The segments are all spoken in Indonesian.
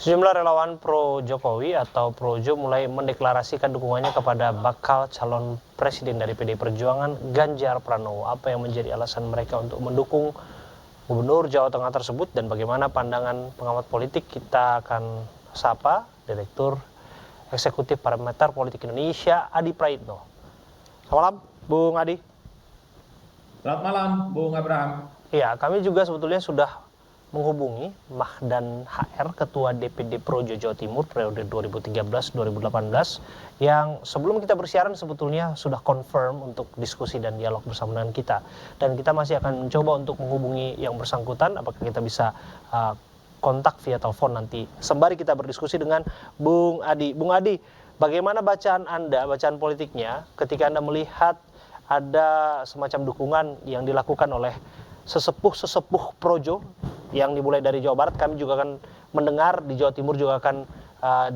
Sejumlah relawan pro Jokowi atau Projo mulai mendeklarasikan dukungannya kepada bakal calon presiden dari PDI Perjuangan, Ganjar Pranowo. Apa yang menjadi alasan mereka untuk mendukung Gubernur Jawa Tengah tersebut dan bagaimana pandangan pengamat politik? Kita akan sapa Direktur Eksekutif Parameter Politik Indonesia, Adi Praitno. Selamat malam, Bung Adi. Selamat malam, Bung Abraham. Iya, kami juga sebetulnya sudah menghubungi Mahdan HR, Ketua DPD Projo Jawa Timur periode 2013-2018, yang sebelum kita bersiaran sebetulnya sudah confirm untuk diskusi dan dialog bersama dengan kita. Dan kita masih akan mencoba untuk menghubungi yang bersangkutan, apakah kita bisa kontak via telepon nanti. Sembari kita berdiskusi dengan Bung Adi. Bung Adi, bagaimana bacaan Anda, bacaan politiknya ketika Anda melihat ada semacam dukungan yang dilakukan oleh sesepuh Projo yang dimulai dari Jawa Barat? Kami juga akan mendengar di Jawa Timur juga akan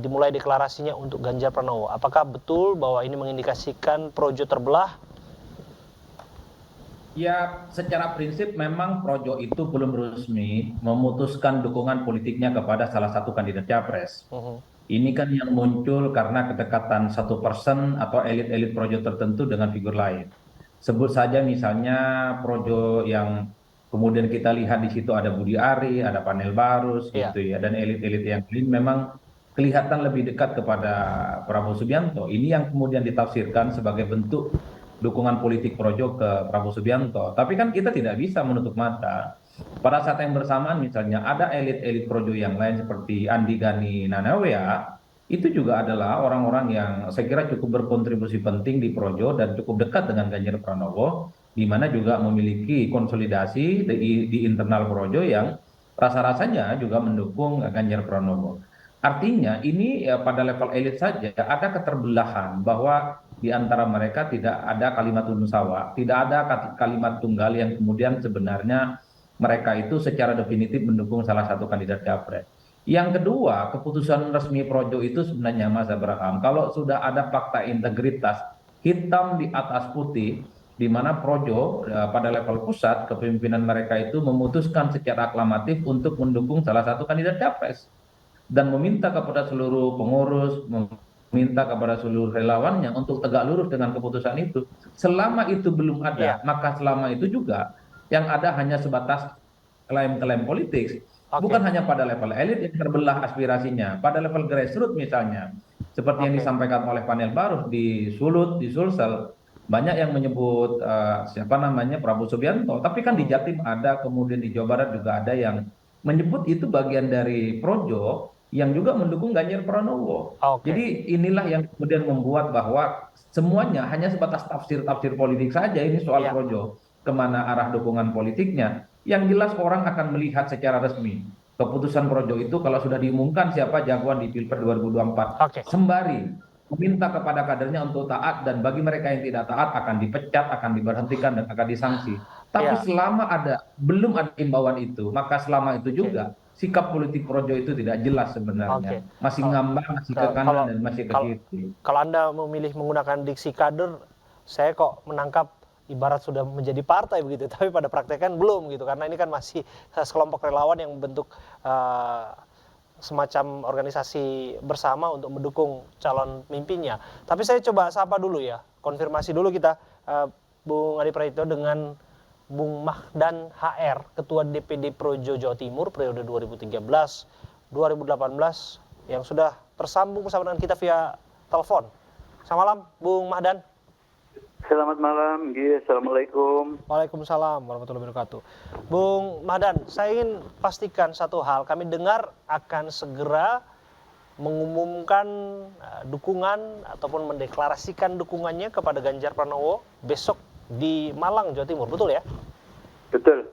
dimulai deklarasinya untuk Ganjar Pranowo. Apakah betul bahwa ini mengindikasikan Projo terbelah? Ya, secara prinsip memang Projo itu belum resmi memutuskan dukungan politiknya kepada salah satu kandidat capres. Ini kan yang muncul karena kedekatan satu person atau elit-elit Projo tertentu dengan figur lain. Sebut saja misalnya Projo yang kemudian kita lihat di situ ada Budi Ari, ada Panel Barus Iya. gitu ya, dan elit-elit yang lain memang kelihatan lebih dekat kepada Prabowo Subianto. Ini yang kemudian ditafsirkan sebagai bentuk dukungan politik Projo ke Prabowo Subianto. Tapi kan kita tidak bisa menutup mata. Pada saat yang bersamaan misalnya ada elit-elit Projo yang lain seperti Andi Gani Nanawea, itu juga adalah orang-orang yang saya kira cukup berkontribusi penting di Projo dan cukup dekat dengan Ganjar Pranowo, di mana juga memiliki konsolidasi di internal Projo yang rasa-rasanya juga mendukung Ganjar Pranowo. Artinya ini ya, pada level elit saja ada keterbelahan bahwa di antara mereka tidak ada kalimat sawa, tidak ada kalimat tunggal yang kemudian sebenarnya mereka itu secara definitif mendukung salah satu kandidat capres. Yang kedua, keputusan resmi Projo itu sebenarnya Mas Abraham, kalau sudah ada fakta integritas hitam di atas putih, di mana Projo pada level pusat kepemimpinan mereka itu memutuskan secara aklamatif untuk mendukung salah satu kandidat capres dan meminta kepada seluruh pengurus, meminta kepada seluruh relawannya untuk tegak lurus dengan keputusan itu. Selama itu belum Iya. ada, maka selama itu juga yang ada hanya sebatas klaim-klaim politik. Bukan Oke. hanya pada level elit yang terbelah aspirasinya, pada level grassroots misalnya, seperti yang Oke. disampaikan oleh panel baru di Sulut, di Sulsel, banyak yang menyebut siapa namanya Prabowo Subianto, tapi kan di Jatim ada, kemudian di Jawa Barat juga ada yang menyebut itu bagian dari Projo yang juga mendukung Ganjar Pranowo. Oke. Jadi inilah yang kemudian membuat bahwa semuanya hanya sebatas tafsir-tafsir politik saja ini soal Iya. Projo, kemana arah dukungan politiknya. Yang jelas orang akan melihat secara resmi keputusan Projo itu kalau sudah diumumkan siapa jagoan di Pilpres 2024. Oke. Sembari meminta kepada kadernya untuk taat dan bagi mereka yang tidak taat akan dipecat, akan diberhentikan dan akan disanksi. Tapi Iya. selama belum ada imbauan itu, maka selama itu Oke. juga sikap politik Projo itu tidak jelas sebenarnya. Oke. Masih Kalau ngambang, masih ke kanan kalau dan masih ke kalau kiri. kalau Anda memilih menggunakan diksi kader, saya kok menangkap ibarat sudah menjadi partai begitu, tapi pada prakteknya kan belum gitu, karena ini kan masih sekelompok relawan yang membentuk semacam organisasi bersama untuk mendukung calon pemimpinnya. Tapi saya coba sapa dulu ya, konfirmasi dulu kita Bung Adi Praitno dengan Bung Mahdan HR, Ketua DPD Projo Jawa Timur periode 2013-2018 yang sudah tersambung bersama dengan kita via telepon. Selamat malam, Bung Mahdan. Selamat malam, Assalamualaikum. Waalaikumsalam warahmatullahi wabarakatuh. Bung Mahdan, saya ingin pastikan satu hal. Kami dengar akan segera mengumumkan dukungan ataupun mendeklarasikan dukungannya kepada Ganjar Pranowo besok di Malang, Jawa Timur. Betul ya? Betul.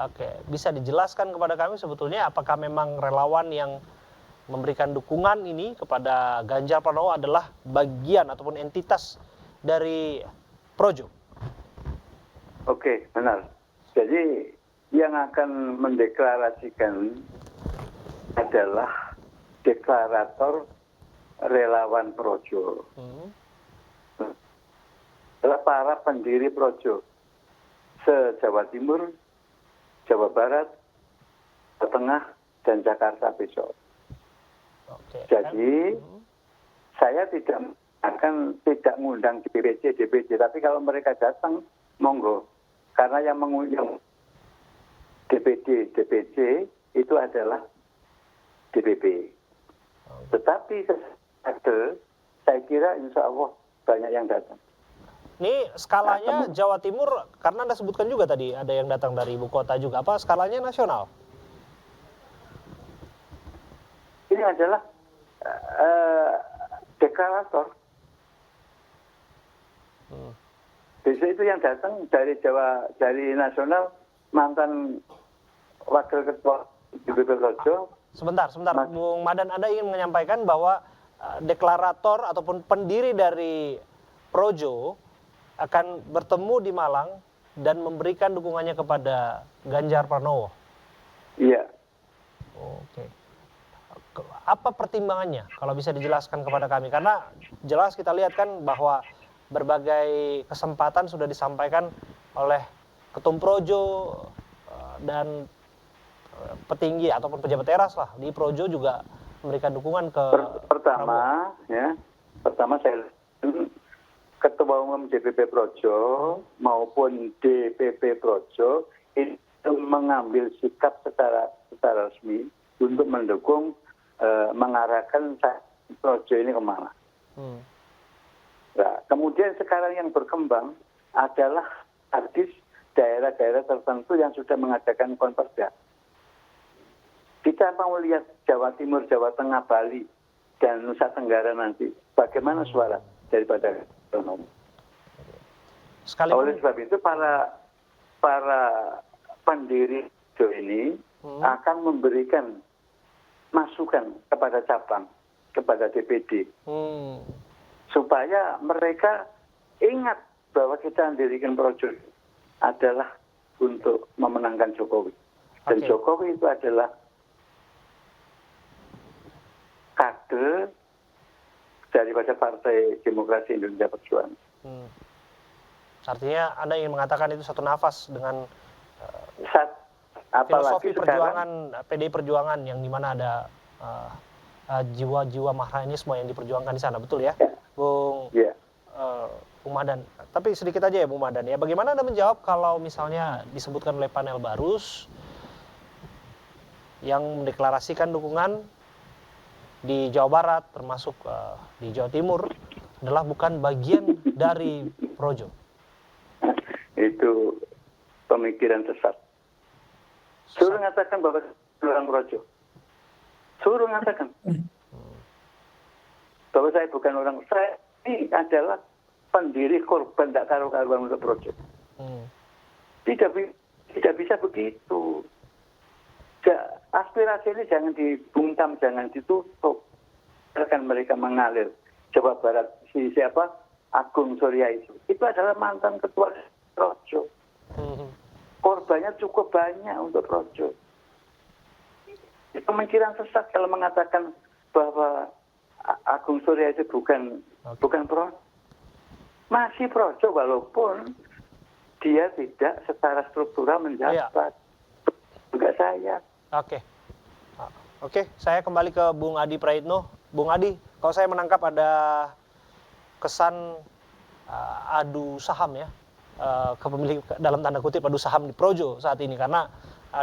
Oke, bisa dijelaskan kepada kami sebetulnya apakah memang relawan yang memberikan dukungan ini kepada Ganjar Pranowo adalah bagian ataupun entitas dari Projo? Oke, benar. Jadi yang akan mendeklarasikan adalah deklarator relawan Projo. Adalah para pendiri Projo se-Jawa Timur, Jawa Barat, Jawa Tengah, dan Jakarta besok. Oke. Jadi saya tidak mengundang DPC, DPD, tapi kalau mereka datang, monggo. Karena yang mengundang DPD, DPC itu adalah DPP. Tetapi saya kira insya Allah banyak yang datang. Ini skalanya Jawa Timur, karena Anda sebutkan juga tadi ada yang datang dari ibu kota juga. Apa skalanya nasional? Ini adalah deklarator. Besok itu yang datang dari Jawa, dari nasional, mantan wakil ketua DPP Projo. Sebentar, Bung Madan, Anda ingin menyampaikan bahwa deklarator ataupun pendiri dari Projo akan bertemu di Malang dan memberikan dukungannya kepada Ganjar Pranowo. Iya. Oke. Apa pertimbangannya kalau bisa dijelaskan kepada kami? Karena jelas kita lihat kan bahwa berbagai kesempatan sudah disampaikan oleh Ketum Projo dan petinggi ataupun pejabat teras lah di Projo juga memberikan dukungan ke Pertama saya Ketua Umum DPP Projo maupun DPP Projo itu mengambil sikap secara resmi untuk mendukung mengarahkan Projo ini kemana. Nah, kemudian sekarang yang berkembang adalah artis daerah-daerah tertentu yang sudah mengadakan konverda. Kita mau lihat Jawa Timur, Jawa Tengah, Bali, dan Nusa Tenggara nanti. Bagaimana suara daripada ekonomi. Oleh sebab itu para pendiri ini akan memberikan masukan kepada cabang, kepada DPD. Supaya mereka ingat bahwa kita mendirikan Projo adalah untuk memenangkan Jokowi. Dan Jokowi itu adalah kader daripada Partai Demokrasi Indonesia Perjuangan. Artinya Anda ingin mengatakan itu satu nafas dengan filosofi perjuangan PDI Perjuangan yang dimana ada jiwa-jiwa mahranisme yang diperjuangkan di sana, betul ya, Bung Madan? Tapi sedikit aja ya Bung Madan ya, bagaimana Anda menjawab kalau misalnya disebutkan oleh panel Barus yang mendeklarasikan dukungan di Jawa Barat termasuk di Jawa Timur adalah bukan bagian dari Projo? Itu pemikiran sesat. Suruh mengatakan bahwa orang Projo. Suruh mengatakan bahwa saya bukan orang. Saya ini adalah pendiri korban tak karu-karuan untuk Projo. Tidak bisa begitu. Aspirasi ini jangan dibungkam, jangan ditutup. Biarkan mereka mengalir. Jawa Barat siapa? Agung Surya itu adalah mantan ketua Projo. Korbannya cukup banyak untuk Projo. Itu pemikiran sesat kalau mengatakan bahwa Agung Surya itu bukan Projo. Masih Projo walaupun dia tidak secara struktural menjabat. Juga saya. Oke, saya kembali ke Bung Adi Praitno. Bung Adi, kalau saya menangkap ada kesan adu saham ya, kepemilikan dalam tanda kutip adu saham di Projo saat ini, karena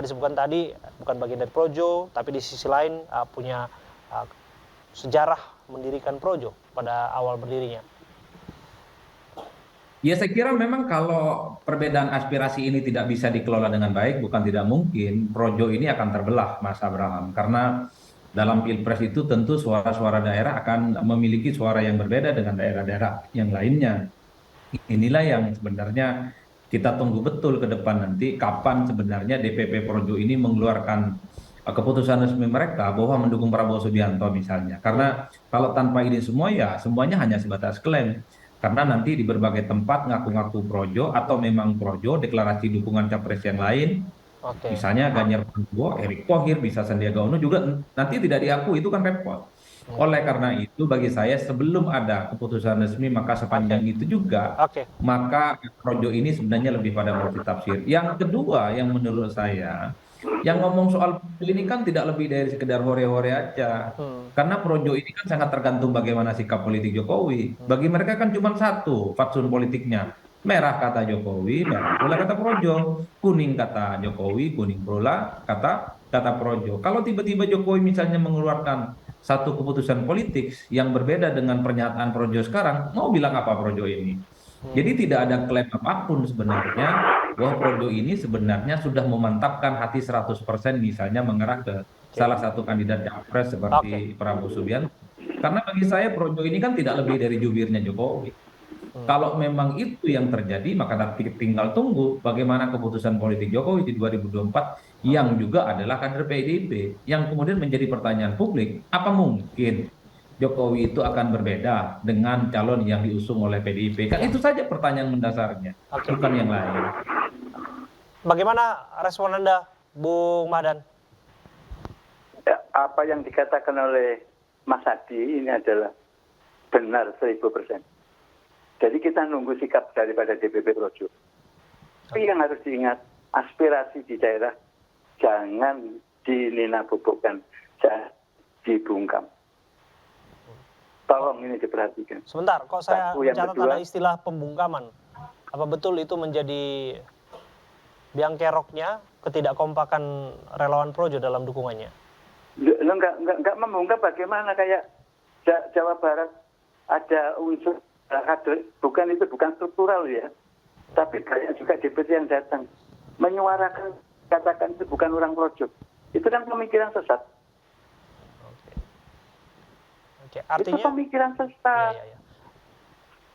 disebutkan tadi bukan bagian dari Projo, tapi di sisi lain punya sejarah mendirikan Projo pada awal berdirinya. Ya, saya kira memang kalau perbedaan aspirasi ini tidak bisa dikelola dengan baik, bukan tidak mungkin Projo ini akan terbelah, Mas Abraham. Karena dalam Pilpres itu tentu suara-suara daerah akan memiliki suara yang berbeda dengan daerah-daerah yang lainnya. Inilah yang sebenarnya kita tunggu betul ke depan nanti, kapan sebenarnya DPP Projo ini mengeluarkan keputusan resmi mereka bahwa mendukung Prabowo Subianto misalnya. Karena kalau tanpa ini semua ya semuanya hanya sebatas klaim. Karena nanti di berbagai tempat ngaku-ngaku Projo atau memang Projo deklarasi dukungan capres yang lain. Misalnya Ganjar Pranowo, Erick Thohir, bisa Sandiaga Uno juga nanti tidak diakui, itu kan repot. Oleh karena itu bagi saya sebelum ada keputusan resmi maka sepanjang itu juga maka Projo ini sebenarnya lebih pada multitafsir. Yang kedua yang menurut saya Yang ngomong soal Projo ini kan tidak lebih dari sekedar hore-hore aja. Karena Projo ini kan sangat tergantung bagaimana sikap politik Jokowi. Bagi mereka kan cuma satu fatsun politiknya. Merah kata Jokowi, merah pula kata Projo. Kuning kata Jokowi, kuning pula kata Projo. Kalau tiba-tiba Jokowi misalnya mengeluarkan satu keputusan politik yang berbeda dengan pernyataan Projo sekarang, mau bilang apa Projo ini? Jadi tidak ada klaim apapun sebenarnya bahwa Projo ini sebenarnya sudah memantapkan hati 100% misalnya mengarah ke salah satu kandidat capres Oke. seperti Prabowo Subianto. Karena bagi saya Projo ini kan tidak lebih dari jubirnya Jokowi. Kalau memang itu yang terjadi, maka tinggal tunggu bagaimana keputusan politik Jokowi di 2024 yang juga adalah kader PDIP. Yang kemudian menjadi pertanyaan publik, apa mungkin Jokowi itu akan berbeda dengan calon yang diusung oleh PDIP? Kan itu saja pertanyaan mendasarnya, Oke. bukan yang lain. Bagaimana respon Anda, Bung Mahdan? Ya, apa yang dikatakan oleh Mas Adi ini adalah benar 1000%. Jadi kita nunggu sikap daripada DPP Projo. Tapi yang harus diingat, aspirasi di daerah jangan dinina-bobokkan, jangan dibungkam. Tolong ini diperhatikan. Sebentar, kok saya Satu, yang mencatat kedua. ada istilah pembungkaman. Apa betul itu menjadi biang keroknya ketidakkompakan relawan Projo dalam dukungannya? Lo nggak membungkam bagaimana kayak Jawa Barat ada unsur kader, bukan struktural ya, tapi banyak juga DPC yang datang menyuarakan, katakan itu bukan orang Projo, itu kan pemikiran sesat. Oke, artinya Itu pemikiran sesat. ya.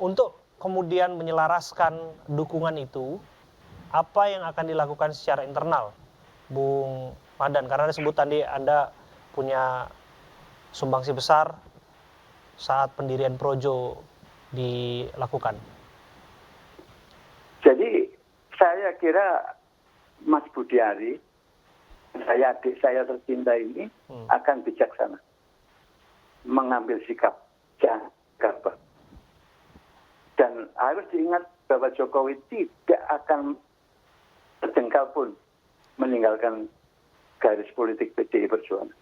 Untuk kemudian menyelaraskan dukungan itu, apa yang akan dilakukan secara internal, Bung Mahdan? Karena disebut tadi Anda punya sumbangsi besar saat pendirian Projo dilakukan. Jadi saya kira Mas Budiari, adik saya tercinta ini akan bijaksana mengambil sikap, jangan gabah. Dan harus diingat bahwa Jokowi tidak akan sejengkal pun meninggalkan garis politik PDI Perjuangan.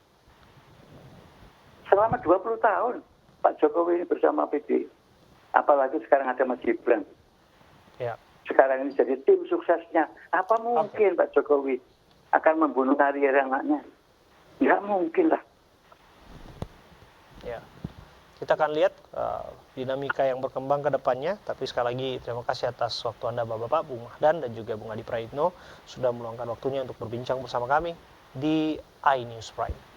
Selama 20 tahun Pak Jokowi ini bersama PDI. Apalagi sekarang ada Mas Gibran. Ya. Sekarang ini jadi tim suksesnya. Apa mungkin Pak Jokowi akan membunuh karier anaknya? Nggak mungkin lah. Ya, kita akan lihat dinamika yang berkembang ke depannya. Tapi sekali lagi terima kasih atas waktu Anda Bapak-Bapak, Bung Mahdan dan juga Bung Adi Praitno sudah meluangkan waktunya untuk berbincang bersama kami di iNews Prime.